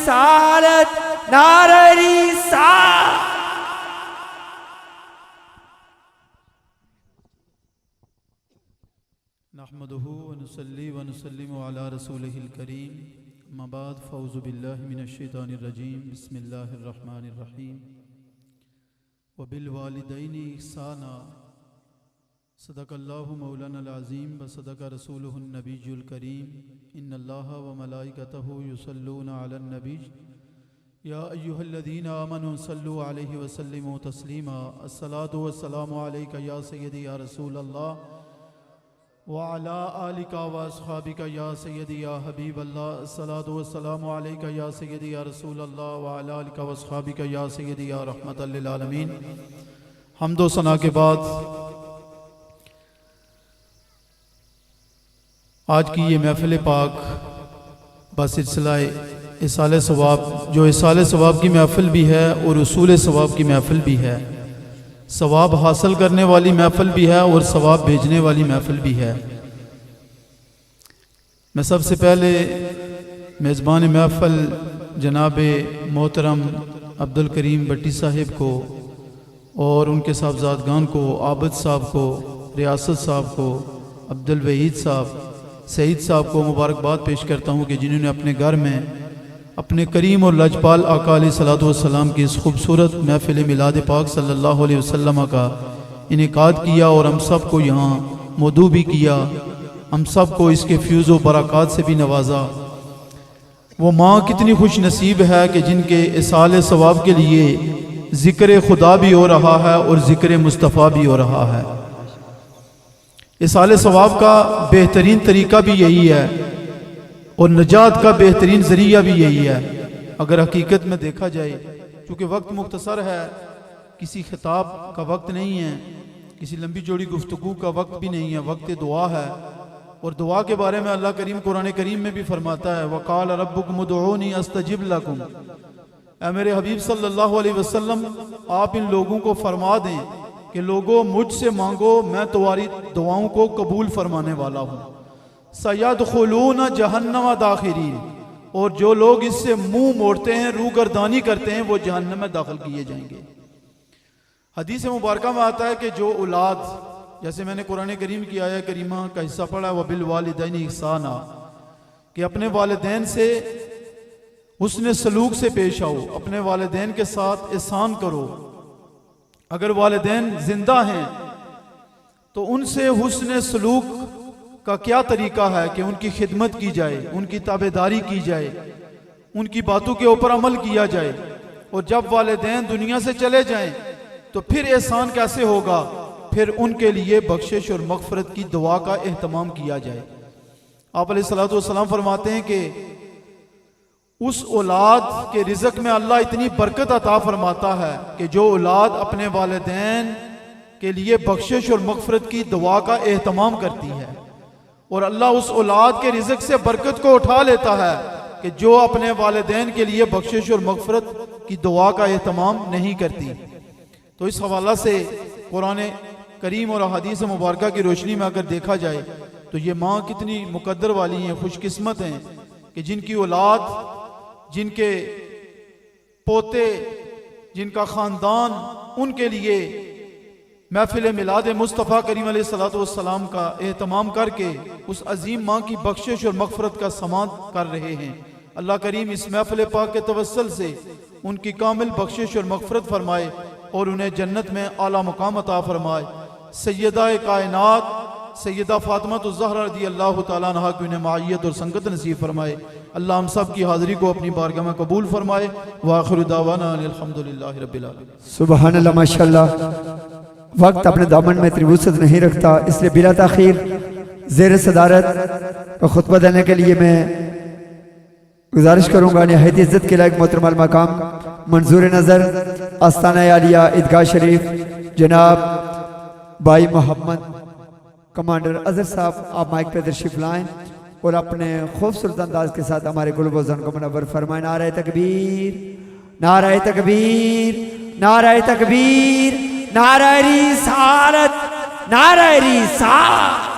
رسالت، نعرہ رسالت۔ نحمده ونصلي ونسلم على رسوله الكريم، اما بعد فاعوذ بالله من الشیطان الرجیم، بسم اللہ الرحمن الرحیم۔ وبالوالدین احسانا، صدق اللہ مولانا العظیم وصدق رسولہ النبی الکریم، ان اللہ وملائکتہ یصلون علی النبی یا ایہا الذین آمنوا صلوا علیہ وسلموا تسلیما۔ الصلاۃ والسلام علیک یا سیدی یا رسول اللہ وعلی آلک واصحابک یا سیدی یا حبیب اللہ۔ الصلاۃ والسلام علیک یا سیدی یا رسول اللہ وعلی آلک واصحابک یا سیدی یا رحمت للعالمین۔ حمد و ثنا کے بعد آج کی یہ محفل پاک بسلسلہ اصال ثواب، جو اصال ثواب کی محفل بھی ہے اور اصول ثواب کی محفل بھی ہے، ثواب حاصل کرنے والی محفل بھی ہے اور ثواب بھیجنے والی محفل بھی ہے۔ میں سب سے پہلے میزبان محفل جناب محترم عبدالکریم بٹی صاحب کو اور ان کے صاحبزادگان کو، عابد صاحب کو، ریاست صاحب کو، عبدالوحید صاحب، سعید صاحب کو مبارکباد پیش کرتا ہوں کہ جنہوں نے اپنے گھر میں اپنے کریم اور لجپال آقا علیہ الصلوۃ والسلام کی اس خوبصورت محفل میلاد پاک صلی اللہ علیہ وسلم کا انعقاد کیا اور ہم سب کو یہاں مدعو بھی کیا، ہم سب کو اس کے فیوز و برکات سے بھی نوازا۔ وہ ماں کتنی خوش نصیب ہے کہ جن کے اصال ثواب کے لیے ذکر خدا بھی ہو رہا ہے اور ذکر مصطفیٰ بھی ہو رہا ہے۔ اصال ثواب کا بہترین طریقہ بھی یہی ہے اور نجات کا بہترین ذریعہ بھی یہی ہے۔ اگر حقیقت میں دیکھا جائے، چونکہ وقت مختصر ہے، کسی خطاب کا وقت نہیں ہے، کسی لمبی چوڑی گفتگو کا وقت بھی نہیں ہے، وقت دعا ہے، اور دعا کے بارے میں اللہ کریم قرآن کریم میں بھی فرماتا ہے وَقَالَ رَبُّكُمُ ادْعُونِي أَسْتَجِبْ لَكُمْ۔ اے میرے حبیب صلی اللہ علیہ وسلم، آپ ان لوگوں کو فرما دیں کہ لوگوں مجھ سے مانگو، میں تمہاری دعاؤں کو قبول فرمانے والا ہوں۔ سَيَدْخُلُونَ جَهَنَّمَ دَاخِرِينَ، اور جو لوگ اس سے منہ موڑتے ہیں، روگردانی کرتے ہیں، وہ جہنم میں داخل کیے جائیں گے۔ حدیث مبارکہ میں آتا ہے کہ جو اولاد، جیسے میں نے قرآن کریم کی آیہ کریمہ کا حصہ پڑھا وَبِالْوَالِدَيْنِ احسانا، کہ اپنے والدین سے حسن سلوک سے پیش آؤ، اپنے والدین کے ساتھ احسان کرو۔ اگر والدین زندہ ہیں تو ان سے حسن سلوک کا کیا طریقہ ہے کہ ان کی خدمت کی جائے، ان کی تابعداری کی جائے، ان کی باتوں کے اوپر عمل کیا جائے۔ اور جب والدین دنیا سے چلے جائیں تو پھر احسان کیسے ہوگا؟ پھر ان کے لیے بخشش اور مغفرت کی دعا کا اہتمام کیا جائے۔ آپ علیہ الصلوۃ والسلام فرماتے ہیں کہ اس اولاد کے رزق میں اللہ اتنی برکت عطا فرماتا ہے کہ جو اولاد اپنے والدین کے لیے بخشش اور مغفرت کی دعا کا اہتمام کرتی ہے، اور اللہ اس اولاد کے رزق سے برکت کو اٹھا لیتا ہے کہ جو اپنے والدین کے لیے بخشش اور مغفرت کی دعا کا اہتمام نہیں کرتی۔ تو اس حوالہ سے قرآن کریم اور احادیث مبارکہ کی روشنی میں اگر دیکھا جائے تو یہ ماں کتنی مقدر والی ہیں، خوش قسمت ہیں کہ جن کی اولاد، جن کے پوتے، جن کا خاندان ان کے لیے محفل میلاد مصطفیٰ کریم علیہ السلام کا اہتمام کر کے اس عظیم ماں کی بخشش اور مغفرت کا سماعت کر رہے ہیں۔ اللہ کریم اس محفل پاک کے توسل سے ان کی کامل بخشش اور مغفرت فرمائے اور انہیں جنت میں اعلیٰ مقام عطا فرمائے۔ سیدہ کائنات سیدہ فاطمہ الزہرا رضی اللہ تعالیٰ عنہ کی انہیں معیت اور سنگت نصیب فرمائے۔ اللہ ہم سب کی حاضری کو اپنی بارگاہ میں قبول فرمائے۔ وآخر دعوانا الحمدللہ رب العالمین۔ سبحان اللہ، ماشاءاللہ۔ وقت اپنے دامن میں وسعت نہیں رکھتا، اس لیے بلا تاخیر زیر صدارت کا خطبہ دینے کے لیے میں گزارش کروں گا نہایت عزت کے لائق محترم المقام منظور نظر آستانہ عالیہ عیدگاہ شریف جناب بھائی محمد کمانڈر اظہر صاحب، آپ مائک پہ تشریف لائیں اور اپنے خوبصورت انداز کے ساتھ ہمارے گل بوزن کو منور فرمائیں۔ نعرہ تکبیر، نعرہ تکبیر، نعرہ تکبیر، نعرہ رسالت، نعرہ رسالت۔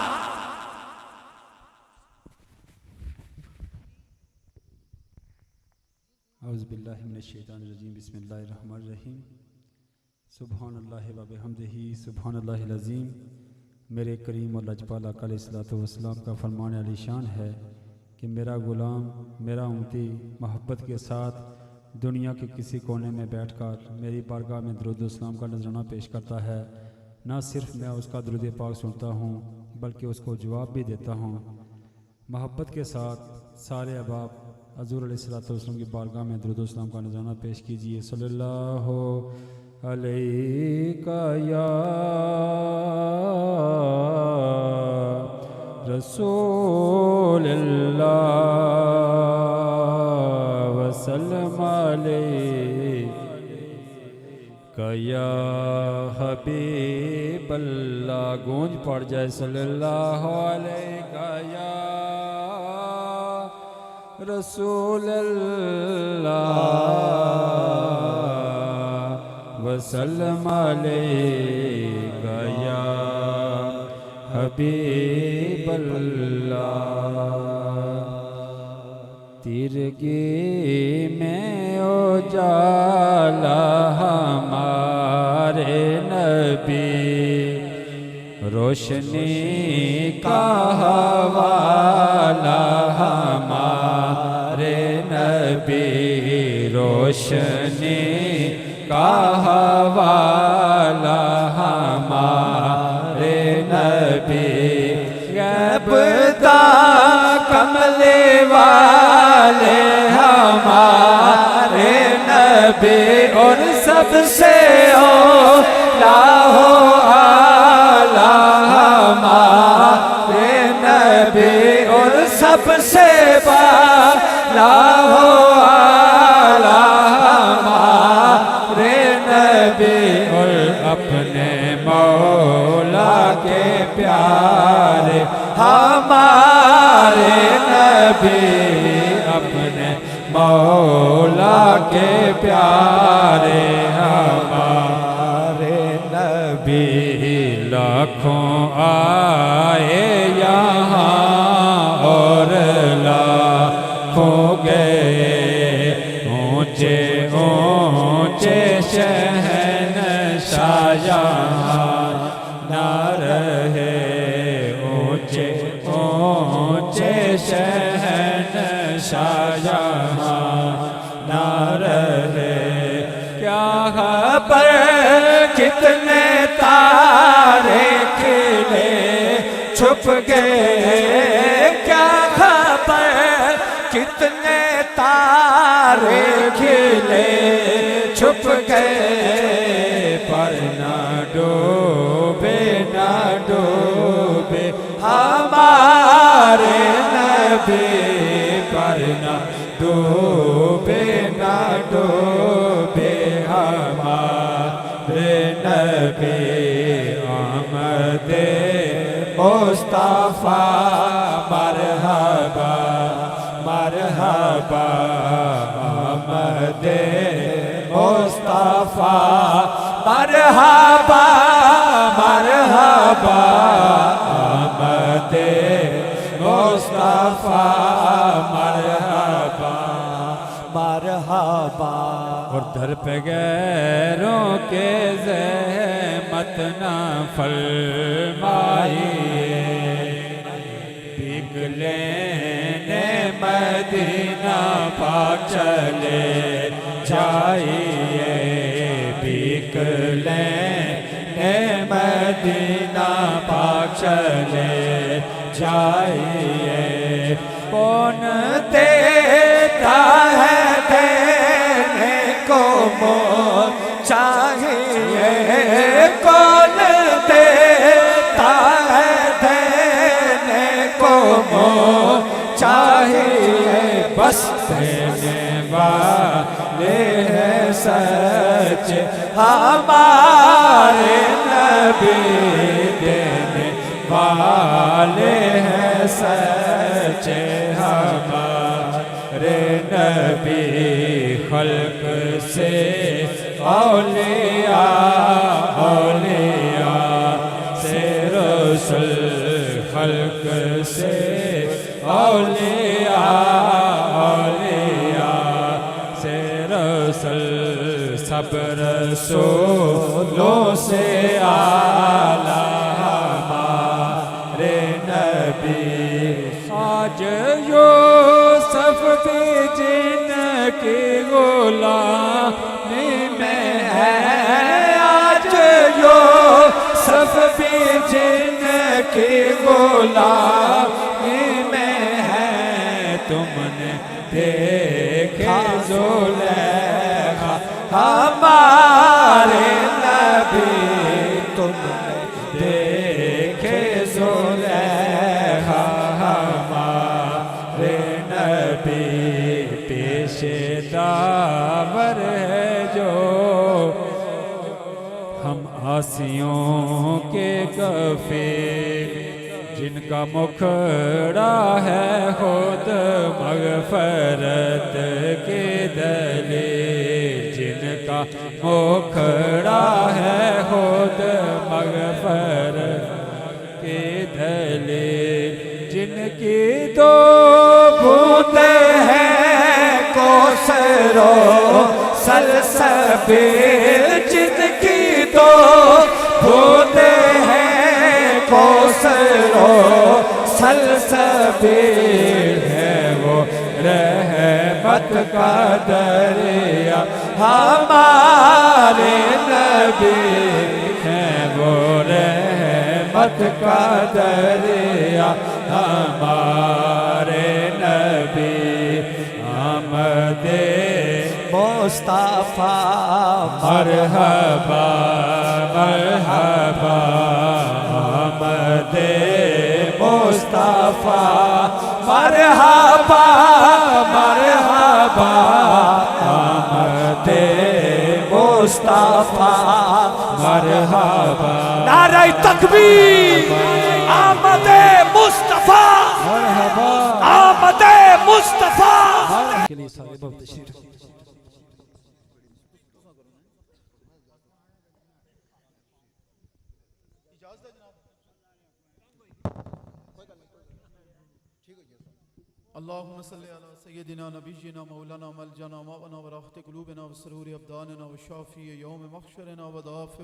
اعوذ باللہ من الشیطان الرجیم بسم اللہ الرحمن الرحیم سبحان اللہ و بحمدہ سبحان اللہ العظیم۔ میرے کریم اور لجپال آقا علیہ الصلوۃ والسلام کا فرمان علی شان ہے کہ میرا غلام، میرا امتی محبت کے ساتھ دنیا کے کسی کونے میں بیٹھ کر میری بارگاہ میں درود و سلام کا نذرانہ پیش کرتا ہے، نہ صرف میں اس کا درود پاک سنتا ہوں بلکہ اس کو جواب بھی دیتا ہوں۔ محبت کے ساتھ سارے احباب حضور علیہ الصلوۃ والسلام کی بارگاہ میں درود و سلام کا نذرانہ پیش کیجیے۔ صلی اللہ علیہ یا رسول اللہ وسلم علیہ یا حبیب اللہ، گونج پڑ جائے صلی اللہ علیہ یا رسول اللہ وسلم علیہ یا حبیب اللہ۔ تیرگی میں اجالا ہمارے نبی، روشنی کا حوالہ ہمارے نبی، روشنی کا حوالہ ہمارے نبی، غیب دا کملے والے ہمارے نبی، اور سب سے اولا ہو اعلیٰ ہمارے نبی، اور سب سے بالا ہو اعلیٰ ہمارے نبی، اور اپنے مولا کے پیارے ہمارے نبی، اپنے مولا کے پیارے ہمارے نبی، لاکھوں آئے یہاں اور لاکھوں گئے، اونچے اونچے شہنشاہ یہاں نہ رہے، اونچے اونچے شہنشاہ یہاں نہ رہے، کیا خبر کتنے تارے کھلے چھپ گئے، کیا خبر کتنے تارے کھلے چھپ گئے، پر نہ ڈوبے نہ ڈوبے ہمارے نبی، پر نہ ڈوبے نہ ڈوبے ہمارے نبی، آمد مصطفیٰ مرحبا مرحبا، آمد مصطفیٰ مرحبا مرحبا، آمد مصطفیٰ مرحبا مرحبا، اور در پہ غیروں کے زحمت نہ فرمائیے، بک لینے مدینہ پاک چلے جائیے، بک لینے مدینہ پاک چلے جائیے، کون دیتا ہے دینے کو موت چاہیے، کون دیتا ہے دینے کو موت چاہیے، بس دینے والے ہیں سچ ہمارے نبی، دینے والے ہیں سچ ہمارے نبی، خلق سے اولیاء اولیاء سے رسول، خلق سے اولیاء اولیاء سے افضل سب رسولوں سے اعلیٰ ہمارے نبی آج یوسف بھی جن کی غلامی میں ہے آج یوسف بھی جن کی غلامی میں ہے تم نے دیکھا زلیخا ہمارے نبی تم نے دیکھے زلیخا ہمارے نبی پیش داور ہے جو ہم آسیوں کے کفیل جن کا مکھڑا ہے خود مغفرت کی دلیل جن کا مکھڑا ہے خود مغفرت کی دلیل جن کی دو بوندیں ہیں کوثر و سلسبیل جن کی دو بوندیں ہیں کوثر و سلسبیل ہے وہ رحمت کا دریا ہمارے نبی ہے وہ رحمت کا دریا ہمارے نبی آمد مصطفیٰ مرحبا مرحبا آمد مصطفیٰ مرحبا مرحبا آمد مصطفیٰ مرحبا نعرہ تکبیر آمد مصطفیٰ مرحبا آمد مصطفیٰ کے لیے سارے بہت تشریف اللهم صل على سيدنا نبينا مولانا ملجنا مأوانا وراحة قلوبنا وسرور أبداننا وشافي يوم محشرنا ودافع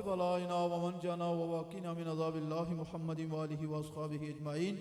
بلائنا ومنجنا وواقنا من عذاب الله محمد وآله وأصحابه أجمعين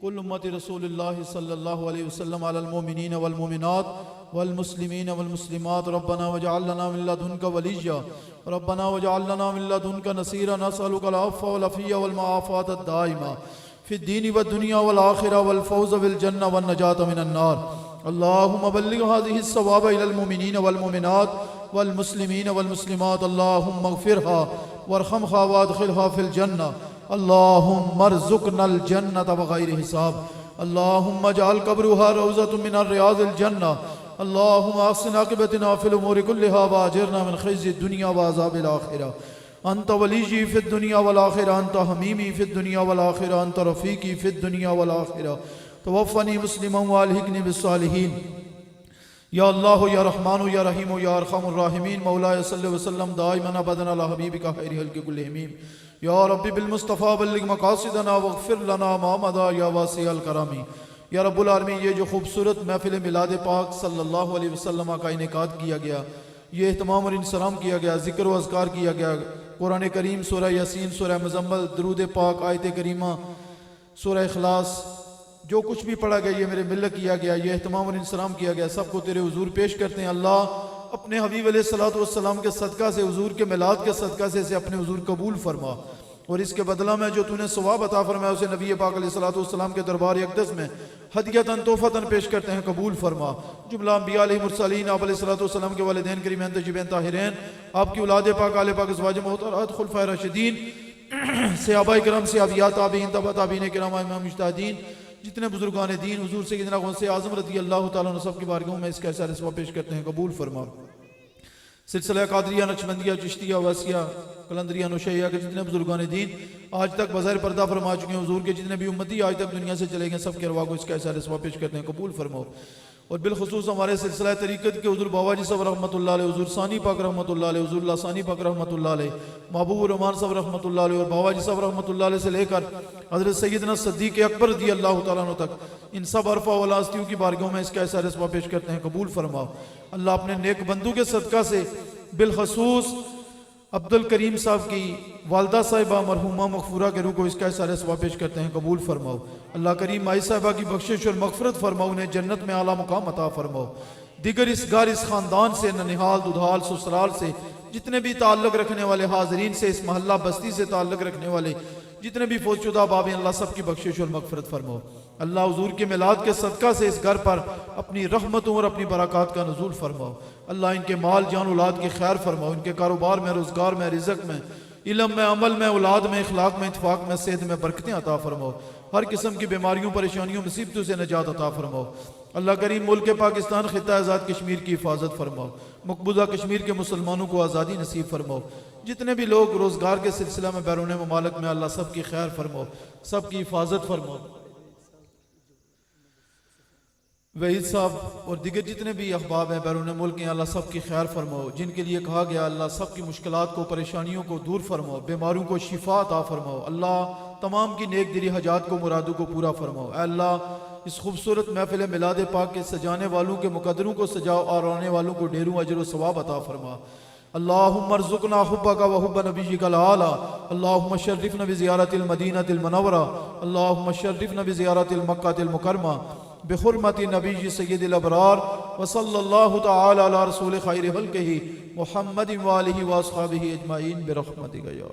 كل أمة رسول الله صلى الله عليه وسلم على المؤمنين والمؤمنات والمسلمين والمسلمات ربنا واجعل لنا من لدنك وليا ربنا واجعل لنا من لدنك نصيرا نسألك العفو والعافية والمعافاة الدائمة في الدين والدنيا والآخرة والفوز بالجنة والنجاة من النار اللهم بلغ هذه الثواب إلى المؤمنين والمؤمنات والمسلمين والمسلمات اللهم اغفرها وارحمها وادخلها في الجنة اللهم ارزقنا الجنة بغير حساب اللهم اجعل قبرها روضة من رياض الجنة اللهم احسن عاقبتنا في الأمور كلها واجرنا من خزي الدنيا وعذاب الآخرة أنت وليي في الدنيا والآخرة أنت حميمي في الدنيا والآخرة أنت رفيقي في الدنيا والآخرة توفني مسلما والحقني بالصالحين یا اللہ یا رحمان یا رحیم یا ارحم الراحمین مولا صلی اللہ وسلم دائما ابدا علی حبیبک خیر خلق کلہم یا ربی بالمصطفیٰ بلغ مقاصدنا واغفر لنا ما مضى یا واسع الکرم یا رب العالمین یہ جو خوبصورت محفل میلاد پاک صلی اللہ علیہ وسلم کا انعقاد کیا گیا یہ اہتمام اور انصرام کیا گیا ذکر و اذکار کیا گیا قرآن کریم سورہ یاسین سورہ مزمل درود پاک آیت کریمہ سورہ اخلاص جو کچھ بھی پڑھا گیا یہ میرے ملت کیا گیا یہ اہتمام اور انصرام کیا گیا سب کو تیرے حضور پیش کرتے ہیں اللہ اپنے حبیب علیہ السلام کے صدقہ سے حضور کے میلاد کے صدقہ سے اسے اپنے حضور قبول فرما اور اس کے بدلہ میں جو تو نے ثواب عطا فرمایا اسے نبی پاک علیہ السلام کے دربار اقدس میں ہدیتاً تحفتاً پیش کرتے ہیں قبول فرما جملہ انبیاء علیہ مرسلین آپ علیہ السلام کے والدین کریمین طیبین طاہرین آپ کی اولاد پاک آل پاک ازواج محترمات خلفائے راشدین صحابہ کرام صحابیات تابعین تبع تابعین کرام امام مجتہدین جتنے بزرگان دین حضور سیدنا غوث اعظم رضی اللہ تعالیٰ عنہ سب کی بارگاہوں میں اس کا احسان رسوا پیش کرتے ہیں قبول فرما سلسلہ قادریہ نقشبندیہ چشتیہ واسیہ قلندریہ نوشیہ کے جتنے بزرگان دین آج تک بظاہر پردہ فرما چکے ہیں حضور کے جتنے بھی امتی آج تک دنیا سے چلے گئے سب کے ارواح کو اس کا احسان رسوا پیش کرتے ہیں قبول فرما اور بالخصوص ہمارے سلسلہ طریقت کے حضور بابا جی صاحب رحمۃ اللہ علیہ، حضور ثانی پاک رحمۃ اللہ علیہ، حضور اللہ ثانی پاک رحمۃ اللہ علیہ، محبوب الرحمان صاحب رحمۃ اللہ علیہ اور بابا جی صاحب رحمۃ اللہ علیہ سے لے کر حضرت سیدنا صدیق اکبر رضی اللہ تعالیٰ عنہ تک، ان سب عرفہ والا ہستیوں کی بارگاہوں میں اس کا اظہار رسوا پیش کرتے ہیں، قبول فرماؤ اللہ اپنے نیک بندوں کے صدقہ سے، بالخصوص عبد الکریم صاحب کی والدہ صاحبہ مرحومہ مغفورہ کے روح کو اس کا اظہار رسوا پیش کرتے ہیں، قبول فرماؤ اللہ کریم مائی صاحبہ کی بخشش اور مغفرت فرماؤ، انہیں جنت میں اعلیٰ مقام عطا فرماؤ، دیگر اس گھر اس خاندان سے، ننہال دودھال سسرال سے جتنے بھی تعلق رکھنے والے حاضرین سے، اس محلہ بستی سے تعلق رکھنے والے جتنے بھی فوت شدہ باب ہیں، اللہ سب کی بخشش اور مغفرت فرماؤ اللہ حضور کے میلاد کے صدقہ سے اس گھر پر اپنی رحمتوں اور اپنی برکات کا نزول فرماؤ اللہ ان کے مال جان اولاد کی خیر فرماؤ، ان کے کاروبار میں، روزگار میں، رزق میں، علم میں، عمل میں، اولاد میں، اخلاق میں، اتفاق میں، صحت میں برکتیں عطا فرماؤ، ہر قسم کی بیماریوں پریشانیوں مصیبتوں سے نجات عطا فرماؤ اللہ کریم ملک پاکستان خطہ آزاد کشمیر کی حفاظت فرماؤ، مقبوضہ کشمیر کے مسلمانوں کو آزادی نصیب فرماؤ، جتنے بھی لوگ روزگار کے سلسلہ میں بیرون ممالک میں اللہ سب کی خیر فرماؤ، سب کی حفاظت فرماؤ، وحید صاحب اور دیگر جتنے بھی احباب ہیں بیرون ملک ہیں اللہ سب کی خیر فرماؤ، جن کے لیے کہا گیا اللہ سب کی مشکلات کو، پریشانیوں کو دور فرماؤ، بیماروں کو شفا عطا فرماؤ اللہ تمام کی نیک دلی حاجات کو، مرادوں کو پورا فرماؤ اے اللہ اس خوبصورت محفل میلاد پاک کے سجانے والوں کے مقدروں کو سجاؤ اور آنے والوں کو ڈھیروں اجر و ثواب عطا فرما اللہم ارزقنا حبک و حب نبیک العالی اللہم شرفنا بزیارت المدینہ المنورہ اللہم شرفنا بزیارت المکہ المکرمہ بحرمت نبی سید الابرار وصلی اللہ تعالی علی رسول خیر خلقہ محمد و آلہ و اصحابہ اجمعین برحمتک یا